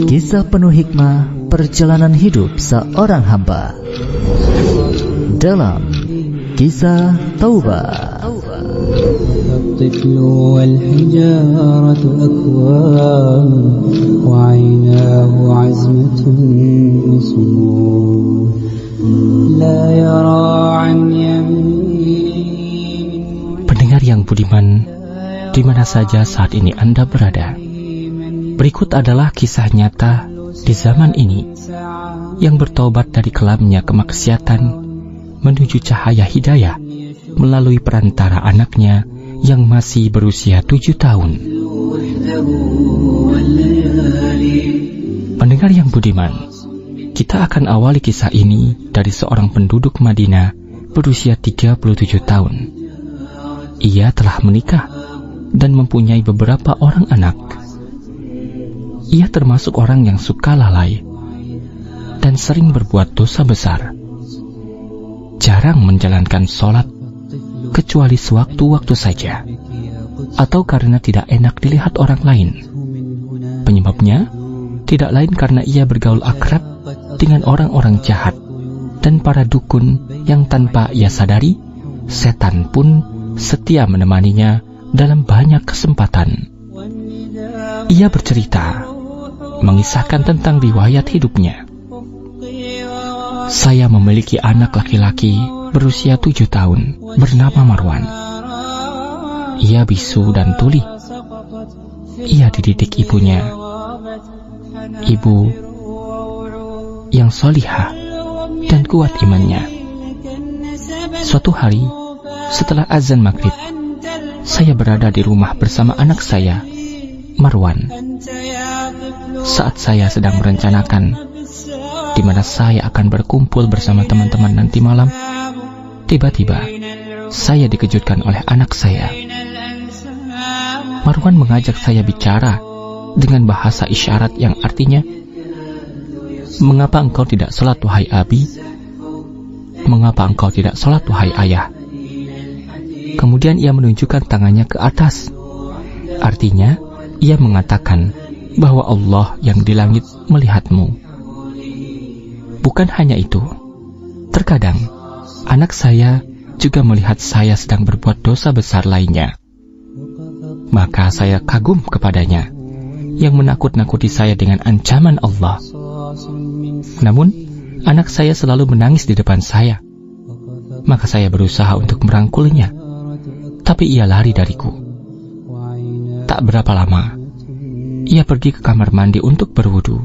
Kisah penuh hikmah perjalanan hidup seorang hamba dalam Kisah Taubah. الطفل والحجارة أكوام وعيناه عزمة وصمود لا يرى عن يمين. Pendengar yang budiman, di mana saja saat ini Anda berada, berikut adalah kisah nyata di zaman ini yang bertobat dari kelamnya kemaksiatan menuju cahaya hidayah melalui perantara anaknya yang masih berusia 7 tahun. Pendengar yang budiman, kita akan awali kisah ini dari seorang penduduk Madinah berusia 37 tahun. Ia telah menikah dan mempunyai beberapa orang anak. Ia termasuk orang yang suka lalai dan sering berbuat dosa besar. Jarang menjalankan sholat kecuali sewaktu-waktu saja, atau karena tidak enak dilihat orang lain. Penyebabnya tidak lain karena ia bergaul akrab dengan orang-orang jahat dan para dukun yang tanpa ia sadari, setan pun setia menemaninya dalam banyak kesempatan. Ia bercerita, mengisahkan tentang riwayat hidupnya. Saya memiliki anak laki-laki berusia 7 tahun bernama Marwan. Ia bisu dan tuli. Ia dididik ibunya, ibu yang solihah dan kuat imannya. Suatu hari setelah azan maghrib, saya berada di rumah bersama anak saya, Marwan. Saat saya sedang merencanakan di mana saya akan berkumpul bersama teman-teman nanti malam, tiba-tiba saya dikejutkan oleh anak saya. Marwan mengajak saya bicara dengan bahasa isyarat yang artinya, "Mengapa engkau tidak sholat wahai abi? Mengapa engkau tidak sholat wahai ayah?" Kemudian ia menunjukkan tangannya ke atas. Artinya, ia mengatakan bahwa Allah yang di langit melihatmu. Bukan hanya itu, terkadang anak saya juga melihat saya sedang berbuat dosa besar lainnya. Maka saya kagum kepadanya yang menakut-nakuti saya dengan ancaman Allah. Namun, anak saya selalu menangis di depan saya. Maka saya berusaha untuk merangkulnya, tapi ia lari dariku. Tak berapa lama, ia pergi ke kamar mandi untuk berwudu.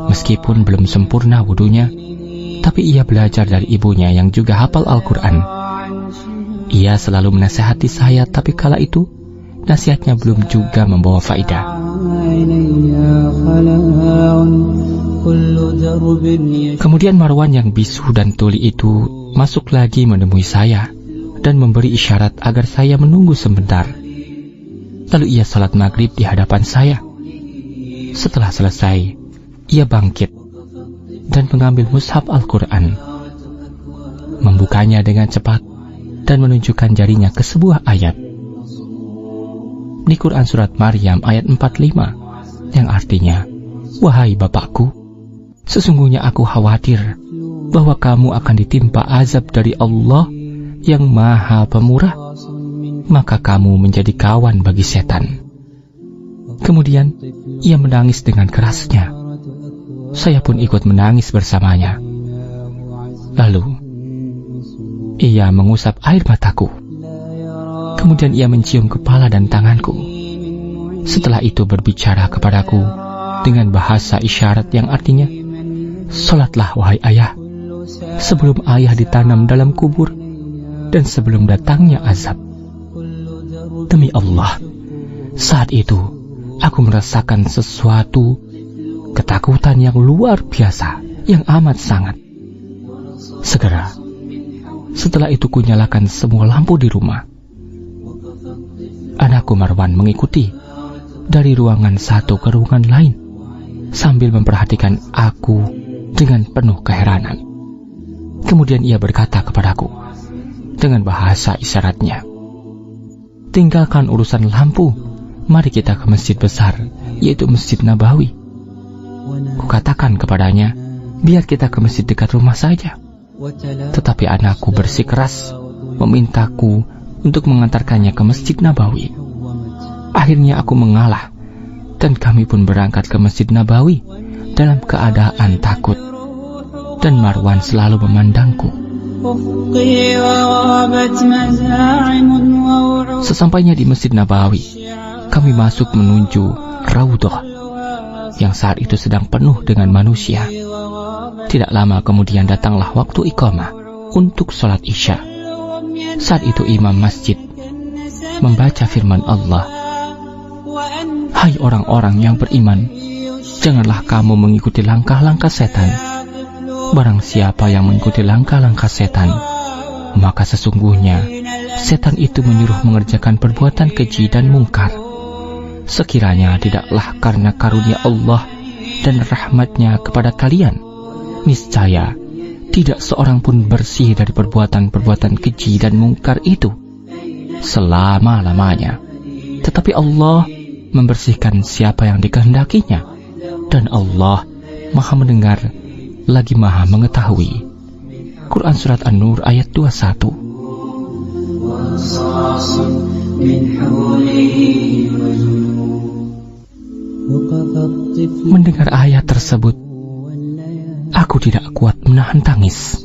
Meskipun belum sempurna wudunya, tapi ia belajar dari ibunya yang juga hafal Al-Quran. Ia selalu menasihati saya, tapi kala itu nasihatnya belum juga membawa faidah. Kemudian Marwan yang bisu dan tuli itu masuk lagi menemui saya dan memberi isyarat agar saya menunggu sebentar. Lalu ia salat maghrib di hadapan saya. Setelah selesai, ia bangkit dan mengambil mushaf Al-Quran, membukanya dengan cepat dan menunjukkan jarinya ke sebuah ayat. Di Quran surat Maryam ayat 45, yang artinya, "Wahai Bapakku, sesungguhnya aku khawatir bahwa kamu akan ditimpa azab dari Allah yang Maha Pemurah, maka kamu menjadi kawan bagi setan." Kemudian ia menangis dengan kerasnya. Saya pun ikut menangis bersamanya. Lalu ia mengusap air mataku. Kemudian ia mencium kepala dan tanganku. Setelah itu berbicara kepadaku dengan bahasa isyarat yang artinya, "Salatlah wahai ayah, sebelum ayah ditanam dalam kubur dan sebelum datangnya azab." Demi Allah, saat itu aku merasakan sesuatu ketakutan yang luar biasa, yang amat sangat. Segera, setelah itu kunyalakan semua lampu di rumah. Anakku Marwan mengikuti dari ruangan satu ke ruangan lain sambil memperhatikan aku dengan penuh keheranan. Kemudian ia berkata kepadaku dengan bahasa isyaratnya, "Tinggalkan urusan lampu Mari kita ke masjid besar, yaitu Masjid Nabawi. Kukatakan kepadanya, biar kita ke masjid dekat rumah saja. Tetapi anakku bersikeras memintaku untuk mengantarkannya ke Masjid Nabawi. Akhirnya aku mengalah, dan kami pun berangkat ke Masjid Nabawi dalam keadaan takut. Dan Marwan selalu memandangku. Sesampainya di Masjid Nabawi, kami masuk menuju Raudhah yang saat itu sedang penuh dengan manusia. Tidak lama kemudian datanglah waktu iqamah untuk sholat Isya. Saat itu imam masjid membaca firman Allah, "Hai orang-orang yang beriman, janganlah kamu mengikuti langkah-langkah setan. Barang siapa yang mengikuti langkah-langkah setan, maka sesungguhnya setan itu menyuruh mengerjakan perbuatan keji dan mungkar. Sekiranya tidaklah karena karunia Allah dan rahmatnya kepada kalian, niscaya tidak seorang pun bersih dari perbuatan-perbuatan keji dan mungkar itu selama-lamanya. Tetapi Allah membersihkan siapa yang dikehendakinya, dan Allah Maha mendengar lagi Maha mengetahui." Quran Surat An-Nur ayat 21. Mendengar ayat tersebut, aku tidak kuat menahan tangis.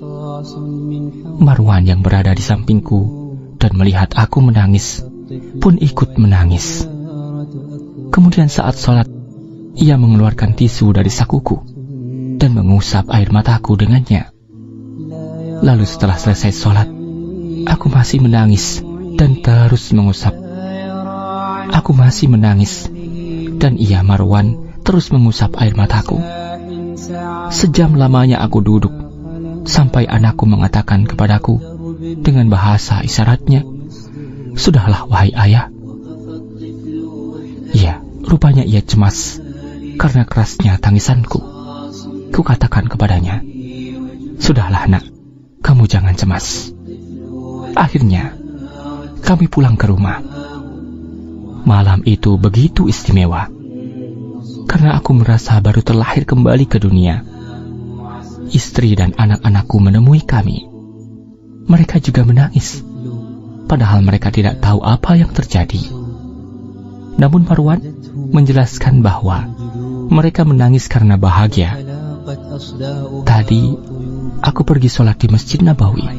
Marwan yang berada di sampingku dan melihat aku menangis pun ikut menangis. Kemudian saat sholat, ia mengeluarkan tisu dari sakuku dan mengusap air mataku dengannya. Lalu setelah selesai sholat, aku masih menangis dan terus mengusap. Aku masih menangis, dan ia Marwan terus mengusap air mataku. Sejam lamanya aku duduk, sampai anakku mengatakan kepadaku dengan bahasa isyaratnya, "Sudahlah wahai ayah." Ya, rupanya ia cemas karena kerasnya tangisanku. Kukatakan kepadanya, "Sudahlah nak, kamu jangan cemas." Akhirnya kami pulang ke rumah. Malam itu begitu istimewa, karena aku merasa baru terlahir kembali ke dunia. Istri dan anak-anakku menemui kami. Mereka juga menangis, padahal mereka tidak tahu apa yang terjadi. Namun Marwan menjelaskan bahwa mereka menangis karena bahagia. Tadi aku pergi sholat di Masjid Nabawi.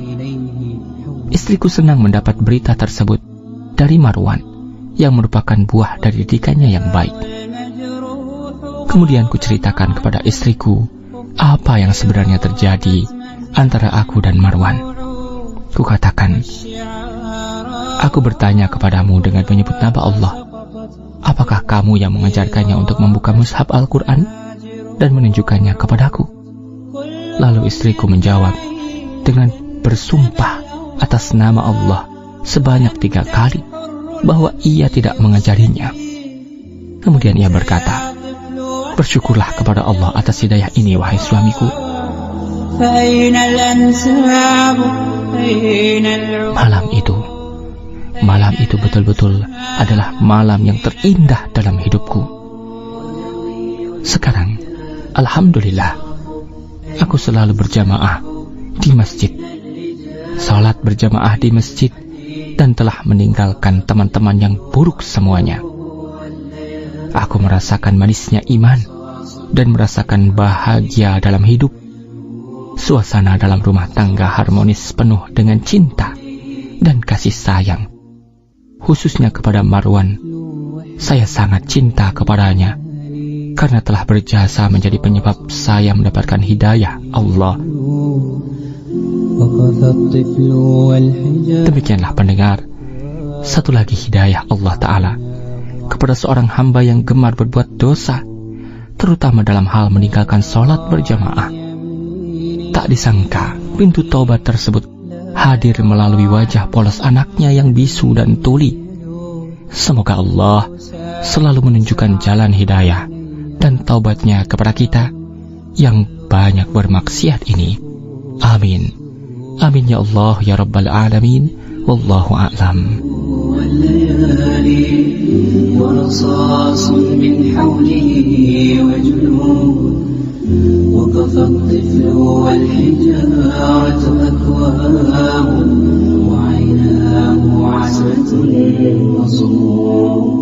Istriku senang mendapat berita tersebut dari Marwan, yang merupakan buah dari didikannya yang baik. Kemudian ku ceritakan kepada istriku apa yang sebenarnya terjadi antara aku dan Marwan. Ku katakan, "Aku bertanya kepadamu dengan menyebut nama Allah. Apakah kamu yang mengajarkannya untuk membuka mushaf Al-Quran dan menunjukkannya kepadaku?" Lalu istriku menjawab dengan bersumpah atas nama Allah sebanyak 3 kali bahwa ia tidak mengajarinya. Kemudian ia berkata, "Bersyukurlah kepada Allah atas hidayah ini, wahai suamiku." Malam itu betul-betul adalah malam yang terindah dalam hidupku. Sekarang, alhamdulillah, aku selalu berjamaah di masjid, salat berjamaah di masjid, dan telah meninggalkan teman-teman yang buruk semuanya. Aku merasakan manisnya iman dan merasakan bahagia dalam hidup. Suasana dalam rumah tangga harmonis penuh dengan cinta dan kasih sayang. Khususnya kepada Marwan, saya sangat cinta kepadanya karena telah berjasa menjadi penyebab saya mendapatkan hidayah Allah. Demikianlah pendengar, satu lagi hidayah Allah Ta'ala kepada seorang hamba yang gemar berbuat dosa, terutama dalam hal meninggalkan sholat berjamaah. Tak disangka pintu taubat tersebut hadir melalui wajah polos anaknya yang bisu dan tuli. Semoga Allah selalu menunjukkan jalan hidayah dan taubatnya kepada kita yang banyak bermaksiat ini. Amin. Amin ya Allah ya Rabbal Alamin. Wallahu a'lam. رصاص من حوله وجنون وكفى الطفل والحجارة أكوام وعيناه عزمة وصمود